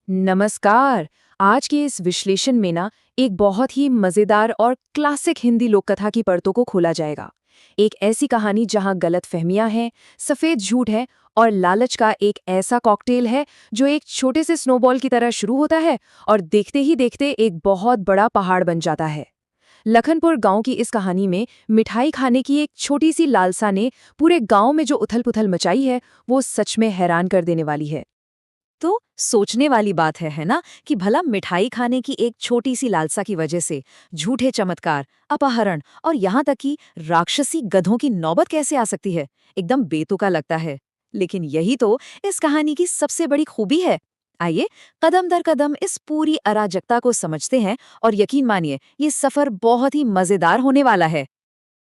नमस्कार। आज के इस विश्लेषण में ना एक बहुत ही मजेदार और क्लासिक हिंदी लोककथा की परतों को खोला जाएगा। एक ऐसी कहानी जहां गलतफहमियां हैं, सफेद झूठ है और लालच का एक ऐसा कॉकटेल है जो एक छोटे से स्नोबॉल की तरह शुरू होता है और देखते ही देखते एक बहुत बड़ा पहाड़ बन जाता है। लखनपुर गांव की इस कहानी में मिठाई खाने की एक छोटी सी लालसा ने पूरे गांव में जो उथल-पुथल मचाई है, वो सच में हैरान कर देने वाली है। तो सोचने वाली बात है ना, कि भला मिठाई खाने की एक छोटी सी लालसा की वजह से झूठे चमत्कार, अपहरण और यहाँ तक कि राक्षसी गधों की नौबत कैसे आ सकती है। एकदम बेतुका लगता है। लेकिन यही तो इस कहानी की सबसे बड़ी खूबी है। आइए कदम दर कदम इस पूरी अराजकता को समझते हैं और यकीन मानिए ये सफर बहुत ही मजेदार होने वाला है।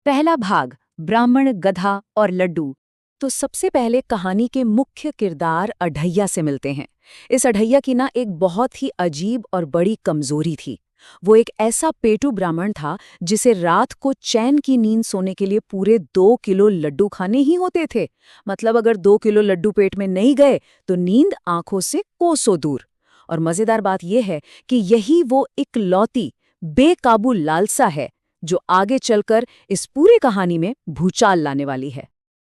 पहला भाग, ब्राह्मण, गधा और लड्डू। तो सबसे पहले कहानी के मुख्य किरदार अढ़ैया से मिलते हैं। इस अढ़ैया की ना एक बहुत ही अजीब और बड़ी कमजोरी थी। वो एक ऐसा पेटू ब्राह्मण था जिसे रात को चैन की नींद सोने के लिए पूरे 2 किलो लड्डू खाने ही होते थे। मतलब अगर 2 किलो लड्डू पेट में नहीं गए तो नींद आंखों से कोसों दूर। और मजेदार बात यह है कि यही वो इकलौती बेकाबू लालसा है जो आगे चलकर इस पूरी कहानी में भूचाल लाने वाली है।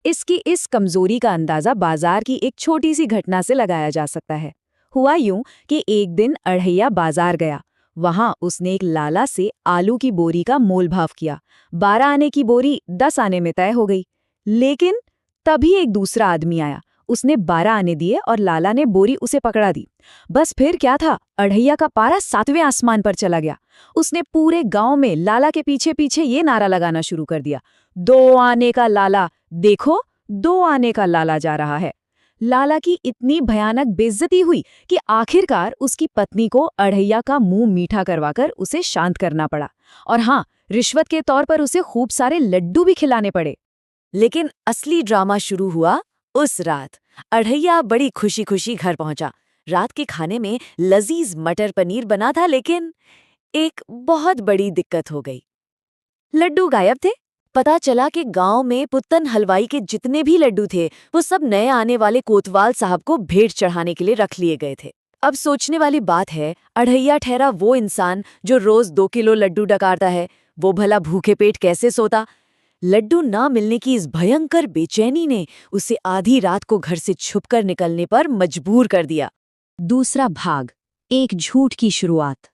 इसकी इस कमजोरी का अंदाजा बाजार की एक छोटी सी घटना से लगाया जा सकता है। हुआ यूं कि एक दिन अढ़ैया बाजार गया। वहां उसने एक लाला से आलू की बोरी का मोलभाव किया। 12 आने की बोरी 10 आने में तय हो गई। लेकिन तभी एक दूसरा आदमी आया। उसने 12 आने दिए और लाला ने बोरी उसे पकड़ा दी। बस फिर क्या था, अढ़ैया का पारा 7वें आसमान पर चला गया। उसने पूरे गांव में लाला के पीछे पीछे ये नारा लगाना शुरू कर दिया, 2 आने का लाला, देखो 2 आने का लाला जा रहा है। लाला की इतनी भयानक बेइज्जती हुई कि आखिरकार उसकी पत्नी को अढ़ैया का मुंह मीठा करवाकर उसे शांत करना पड़ा। और हाँ, रिश्वत के तौर पर उसे खूब सारे लड्डू भी खिलाने पड़े। लेकिन असली ड्रामा शुरू हुआ उस रात। अढ़ैया बड़ी खुशी खुशी घर पहुंचा। रात के खाने में लजीज मटर पनीर बना था, लेकिन एक बहुत बड़ी दिक्कत हो गई। लड्डू गायब थे। पता चला कि गांव में पुत्तन हलवाई के जितने भी लड्डू थे वो सब नए आने वाले कोतवाल साहब को भेंट चढ़ाने के लिए रख लिए गए थे। अब सोचने वाली बात है, अढ़ैया ठहरा वो इंसान जो रोज 2 किलो लड्डू डकारता है, वो भला भूखे पेट कैसे सोता। लड्डू ना मिलने की इस भयंकर बेचैनी ने उसे आधी रात को घर से छुपकर निकलने पर मजबूर कर दिया। दूसरा भाग, एक झूठ की शुरुआत।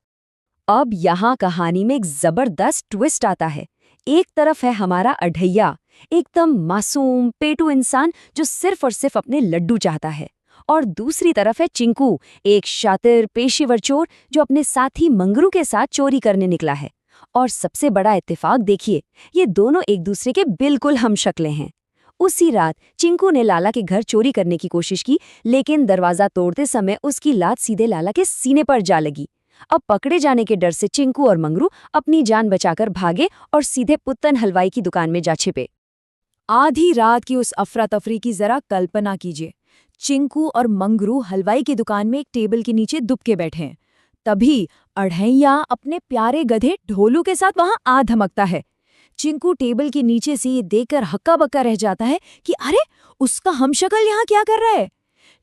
अब यहाँ कहानी में एक जबरदस्त ट्विस्ट आता है। एक तरफ है हमारा अढ़ैया, एकदम मासूम पेटू इंसान जो सिर्फ और सिर्फ अपने लड्डू चाहता है। और दूसरी तरफ है चिंकू, एक शातिर पेशेवर चोर जो अपने साथी मंगरू के साथ चोरी करने निकला है। और सबसे बड़ा इत्तेफाक देखिए, ये दोनों एक दूसरे के बिल्कुल हमशक्लें हैं। उसी रात चिंकू ने लाला के घर चोरी करने की कोशिश की, लेकिन दरवाजा तोड़ते समय उसकी लात सीधे लाला के सीने पर जा लगी। अब पकड़े जाने के डर से चिंकू और मंगरू अपनी जान बचाकर भागे और सीधे पुत्तन हलवाई की दुकान में जा छिपे। आधी रात की उस अफरा तफरी की जरा कल्पना कीजिए। चिंकू और मंगरू हलवाई की दुकान में एक टेबल के नीचे दुबके बैठे हैं। तभी अढ़ैया अपने प्यारे गधे ढोलू के साथ वहां आ धमकता है। चिंकू टेबल के नीचे से ये देखकर हक्का बक्का रह जाता है कि अरे, उसका हमशक्ल यहाँ क्या कर रहा है।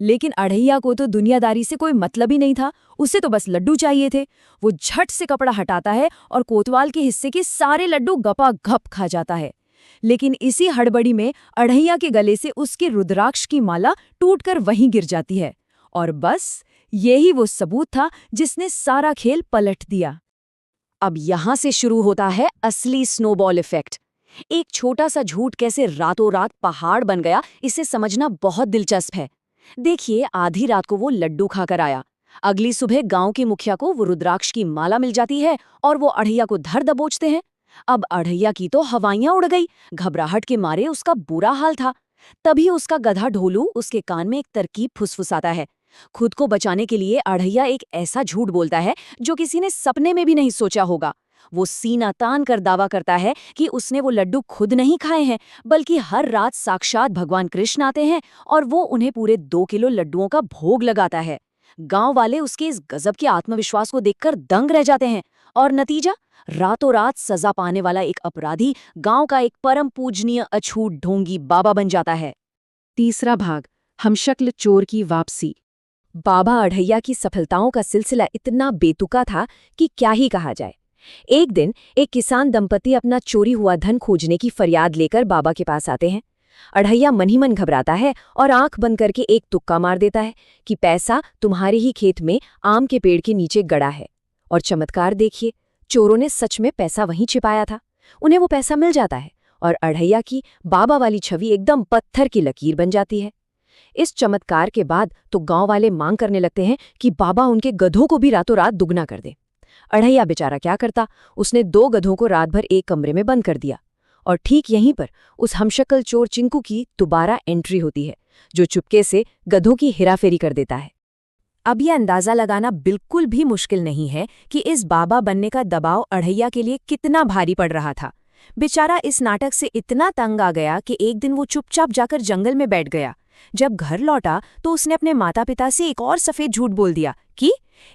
लेकिन अढ़ैया को तो दुनियादारी से कोई मतलब ही नहीं था, उसे तो बस लड्डू चाहिए थे। वो झट से कपड़ा हटाता है और कोतवाल के हिस्से के सारे लड्डू गपागप खा जाता है। लेकिन इसी हड़बड़ी में अढ़ैया के गले से उसके रुद्राक्ष की माला टूटकर वहीं गिर जाती है। और बस यही वो सबूत था जिसने सारा खेल पलट दिया। अब यहां से शुरू होता है असली स्नोबॉल इफेक्ट। एक छोटा सा झूठ कैसे रातों रात पहाड़ बन गया, इसे समझना बहुत दिलचस्प है। देखिए, आधी रात को वो लड्डू खाकर आया। अगली सुबह गांव के मुखिया को वो रुद्राक्ष की माला मिल जाती है और वो अढ़ैया को धर दबोचते हैं। अब अढ़ैया की तो हवाइयां उड़ गई, घबराहट के मारे उसका बुरा हाल था। तभी उसका गधा ढोलू उसके कान में एक तरकीब फुसफुसाता है। खुद को बचाने के लिए अढ़ैया एक ऐसा झूठ बोलता है जो किसी ने सपने में भी नहीं सोचा होगा। वो सीना तान कर दावा करता है कि उसने वो लड्डू खुद नहीं खाए हैं, बल्कि हर रात साक्षात भगवान कृष्ण आते हैं और वो उन्हें पूरे 2 किलो लड्डुओं का भोग लगाता है। गांव वाले उसके इस गजब के आत्मविश्वास को देखकर दंग रह जाते हैं। और नतीजा, रातों रात सजा पाने वाला एक अपराधी गांव का एक परम पूजनीय अछूत ढोंगी बाबा बन जाता है। तीसरा भाग, हमशक्ल चोर की वापसी। बाबा अढ़ैया की सफलताओं का सिलसिला इतना बेतुका था कि क्या ही कहा जाए। एक दिन एक किसान दंपति अपना चोरी हुआ धन खोजने की फरियाद लेकर बाबा के पास आते हैं। अढ़ैया मन ही मन घबराता है और आंख बंद करके एक तुक्का मार देता है कि पैसा तुम्हारे ही खेत में आम के पेड़ के नीचे गड़ा है। और चमत्कार देखिए, चोरों ने सच में पैसा वहीं छिपाया था। उन्हें वो पैसा मिल जाता है और अढ़ैया की बाबा वाली छवि एकदम पत्थर की लकीर बन जाती है। इस चमत्कार के बाद तो गांव वाले मांग करने लगते हैं कि बाबा उनके गधों को भी रातों रात दुगना कर दे। अढ़ैया बेचारा क्या करता, उसने 2 गधों को रात भर एक कमरे में बंद कर दिया। और ठीक यहीं पर उस हमशक्ल चोर चिंकू की दोबारा एंट्री होती है, जो चुपके से गधों की हेराफेरी कर देता है। अब यह अंदाजा लगाना बिल्कुल भी मुश्किल नहीं है कि इस बाबा बनने का दबाव अढ़ैया के लिए कितना भारी पड़ रहा था। बेचारा इस नाटक से इतना तंग आ गया कि एक दिन वो चुपचाप जाकर जंगल में बैठ गया। जब घर लौटा तो उसने अपने माता पिता से एक और सफेद झूठ बोल दिया कि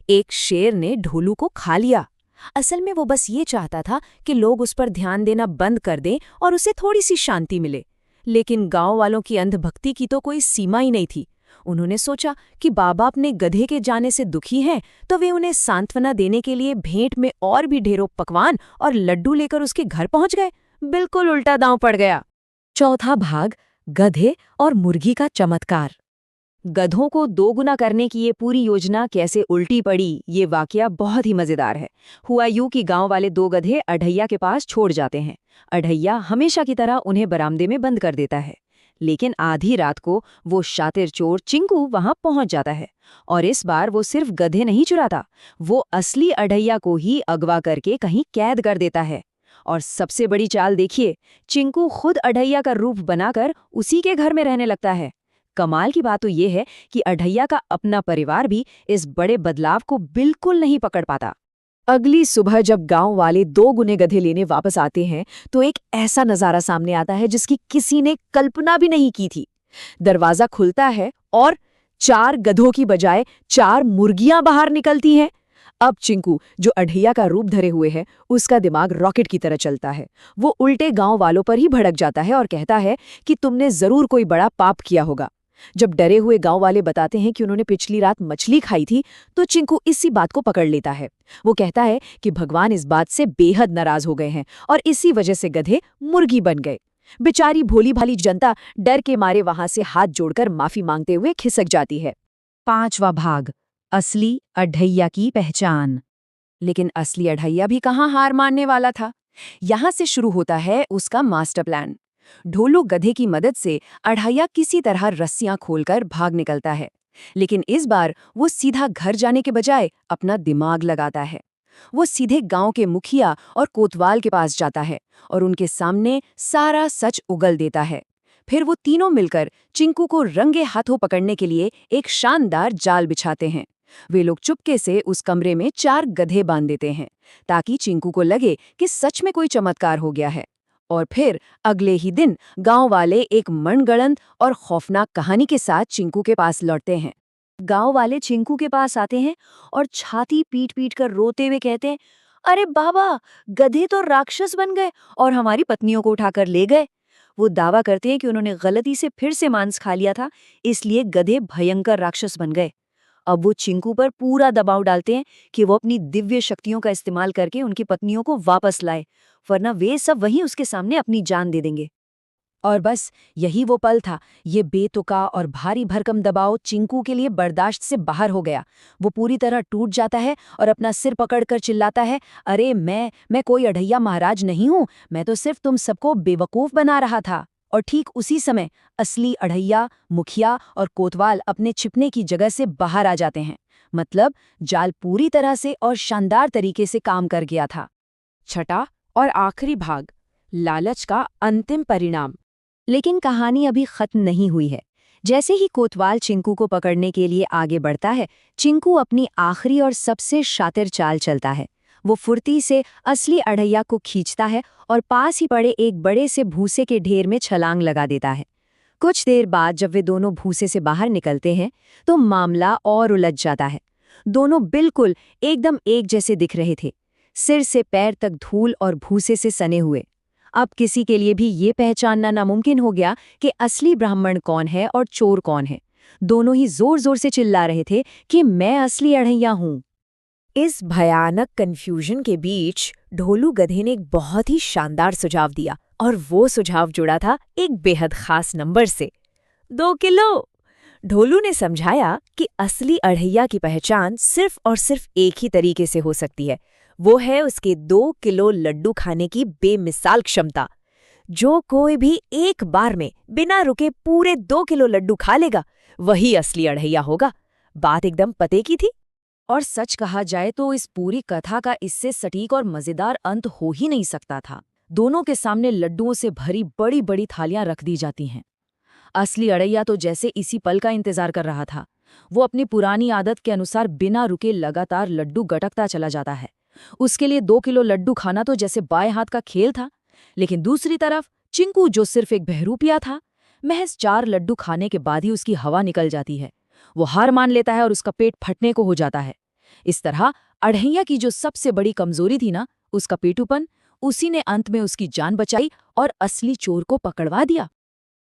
एक शेर ने ढोलू को खा लिया। असल में वो बस ये चाहता था कि लोग उस पर ध्यान देना बंद कर दें और उसे थोड़ी सी शांति मिले। लेकिन गांव वालों की अंधभक्ति की तो कोई सीमा ही नहीं थी। उन्होंने सोचा कि बाबा अपने गधे के जाने से दुखी हैं, तो वे उन्हें सांत्वना देने के लिए भेंट में और भी ढेरों पकवान और लड्डू लेकर उसके घर पहुंच गए। बिल्कुल उल्टा दांव पड़ गया। चौथा भाग, गधे और मुर्गी का चमत्कार। गधों को 2 गुना करने की ये पूरी योजना कैसे उल्टी पड़ी, ये वाकया बहुत ही मजेदार है। हुआ यूं कि गांव वाले 2 गधे अढ़ैया के पास छोड़ जाते हैं। अढ़ैया हमेशा की तरह उन्हें बरामदे में बंद कर देता है। लेकिन आधी रात को वो शातिर चोर चिंकू वहां पहुंच जाता है। और इस बार वो सिर्फ गधे नहीं चुराता, वो असली अढ़ैया को ही अगवा करके कहीं कैद कर देता है। और सबसे बड़ी चाल देखिए, चिंकू खुद अढ़ैया का रूप बनाकर उसी के घर में रहने लगता है। कमाल की बात तो ये है कि अढ़ैया का अपना परिवार भी इस बड़े बदलाव को बिल्कुल नहीं पकड़ पाता। अगली सुबह जब गांव वाले 2 गुने गधे लेने वापस आते हैं तो एक ऐसा नजारा सामने आता है जिसकी किसी ने कल्पना भी नहीं की थी। दरवाजा खुलता है और 4 गधों की बजाय 4 मुर्गियां बाहर निकलती हैं। अब चिंकू, जो अढ़ैया का रूप धरे हुए है, उसका दिमाग रॉकेट की तरह चलता है। वो उल्टे गांव वालों पर ही भड़क जाता है और कहता है कि तुमने जरूर कोई बड़ा पाप किया होगा। जब डरे हुए गांव वाले बताते हैं कि उन्होंने पिछली रात मछली खाई थी, तो चिंकू इसी बात को पकड़ लेता है। वो कहता है कि भगवान इस बात से बेहद नाराज हो गए हैं और इसी वजह से गधे मुर्गी बन गए। बेचारी भोली भाली जनता डर के मारे वहां से हाथ जोड़कर माफी मांगते हुए खिसक जाती है। 5वां भाग, असली अढ़ैया की पहचान। लेकिन असली अढ़ैया भी कहाँ हार मानने वाला था। यहां से शुरू होता है उसका मास्टर प्लान। ढोलू गधे की मदद से अढ़ैया किसी तरह रस्सियां खोलकर भाग निकलता है। लेकिन इस बार वो सीधा घर जाने के बजाय अपना दिमाग लगाता है। वो सीधे गांव के मुखिया और कोतवाल के पास जाता है और उनके सामने सारा सच उगल देता है। फिर वो तीनों मिलकर चिंकू को रंगे हाथों पकड़ने के लिए एक शानदार जाल बिछाते हैं। वे लोग चुपके से उस कमरे में 4 गधे बांध देते हैं ताकि चिंकू को लगे कि सच में कोई चमत्कार हो गया है। और फिर अगले ही दिन गांव वाले एक मनगढ़ंत और खौफनाक कहानी के साथ चिंकू के पास लौटते हैं। गांव वाले चिंकू के पास आते हैं और छाती पीट पीट कर रोते हुए कहते हैं, अरे बाबा, गधे तो राक्षस बन गए और हमारी पत्नियों को उठाकर ले गए। वो दावा करते हैं कि उन्होंने गलती से फिर से मांस खा लिया था, इसलिए गधे भयंकर राक्षस बन गए। अब वो चिंकू पर पूरा दबाव डालते हैं कि वो अपनी दिव्य शक्तियों का इस्तेमाल करके उनकी पत्नियों को वापस लाए, वरना वे सब वहीं उसके सामने अपनी जान दे देंगे। और बस यही वो पल था। ये बेतुका और भारी भरकम दबाव चिंकू के लिए बर्दाश्त से बाहर हो गया। वो पूरी तरह टूट जाता है और अपना सिर पकड़कर चिल्लाता है, अरे मैं कोई अढ़ैया महाराज नहीं हूं, मैं तो सिर्फ तुम सबको बेवकूफ बना रहा था। और ठीक उसी समय असली अढ़ैया, मुखिया और कोतवाल अपने छिपने की जगह से बाहर आ जाते हैं। मतलब जाल पूरी तरह से और शानदार तरीके से काम कर गया था। छठा और आखिरी भाग, लालच का अंतिम परिणाम। लेकिन कहानी अभी खत्म नहीं हुई है। जैसे ही कोतवाल चिंकू को पकड़ने के लिए आगे बढ़ता है, चिंकू अपनी आखिरी और सबसे शातिर चाल चलता है। वो फुर्ती से असली अढ़ैया को खींचता है और पास ही पड़े एक बड़े से भूसे के ढेर में छलांग लगा देता है। कुछ देर बाद जब वे दोनों भूसे से बाहर निकलते हैं तो मामला और उलझ जाता है। दोनों बिल्कुल एकदम एक जैसे दिख रहे थे, सिर से पैर तक धूल और भूसे से सने हुए। अब किसी के लिए भी ये पहचानना नामुमकिन हो गया कि असली ब्राह्मण कौन है और चोर कौन है। दोनों ही जोर जोर से चिल्ला रहे थे कि मैं असली अढ़ैया हूं। इस भयानक कंफ्यूजन के बीच ढोलू गधे ने एक बहुत ही शानदार सुझाव दिया, और वो सुझाव जुड़ा था एक बेहद खास नंबर से, 2 किलो। ढोलू ने समझाया कि असली अढ़ैया की पहचान सिर्फ और सिर्फ एक ही तरीके से हो सकती है, वो है उसके 2 किलो लड्डू खाने की बेमिसाल क्षमता। जो कोई भी एक बार में बिना रुके पूरे 2 किलो लड्डू खा लेगा, वही असली अढ़ैया होगा। बात एकदम पते की थी। और सच कहा जाए तो इस पूरी कथा का इससे सटीक और मजेदार अंत हो ही नहीं सकता था। दोनों के सामने लड्डुओं से भरी बड़ी बड़ी थालियां रख दी जाती हैं। असली अड़ैया तो जैसे इसी पल का इंतजार कर रहा था। वो अपनी पुरानी आदत के अनुसार बिना रुके लगातार लड्डू गटकता चला जाता है। उसके लिए 2 किलो लड्डू खाना तो जैसे बाएं हाथ का खेल था। लेकिन दूसरी तरफ चिंकू, जो सिर्फ एक बहरूपिया था, महज 4 लड्डू खाने के बाद ही उसकी हवा निकल जाती है। वो हार मान लेता है और उसका पेट फटने को हो जाता है। इस तरह अढ़ैया की जो सबसे बड़ी कमजोरी थी ना, उसका पेटूपन, उसी ने अंत में उसकी जान बचाई और असली चोर को पकड़वा दिया।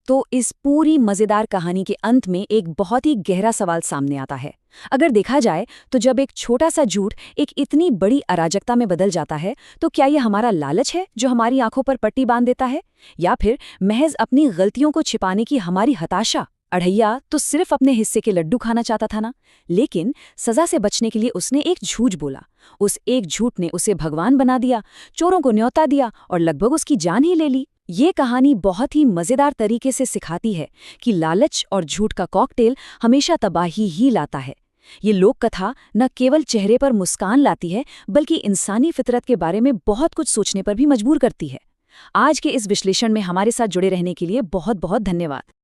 तो इस पूरी मजेदार कहानी के अंत में एक बहुत ही गहरा सवाल सामने आता है। अगर देखा जाए तो जब एक छोटा सा झूठ एक इतनी बड़ी अराजकता में बदल जाता है, तो क्या ये हमारा लालच है जो हमारी आंखों पर पट्टी बांध देता है, या फिर महज अपनी गलतियों को छिपाने की हमारी हताशा? अढ़ैया तो सिर्फ अपने हिस्से के लड्डू खाना चाहता था ना, लेकिन सजा से बचने के लिए उसने एक झूठ बोला। उस एक झूठ ने उसे भगवान बना दिया, चोरों को न्योता दिया और लगभग उसकी जान ही ले ली। ये कहानी बहुत ही मजेदार तरीके से सिखाती है कि लालच और झूठ का कॉकटेल हमेशा तबाही ही लाता है। ये लोक कथा न केवल चेहरे पर मुस्कान लाती है, बल्कि इंसानी फितरत के बारे में बहुत कुछ सोचने पर भी मजबूर करती है। आज के इस विश्लेषण में हमारे साथ जुड़े रहने के लिए बहुत बहुत धन्यवाद।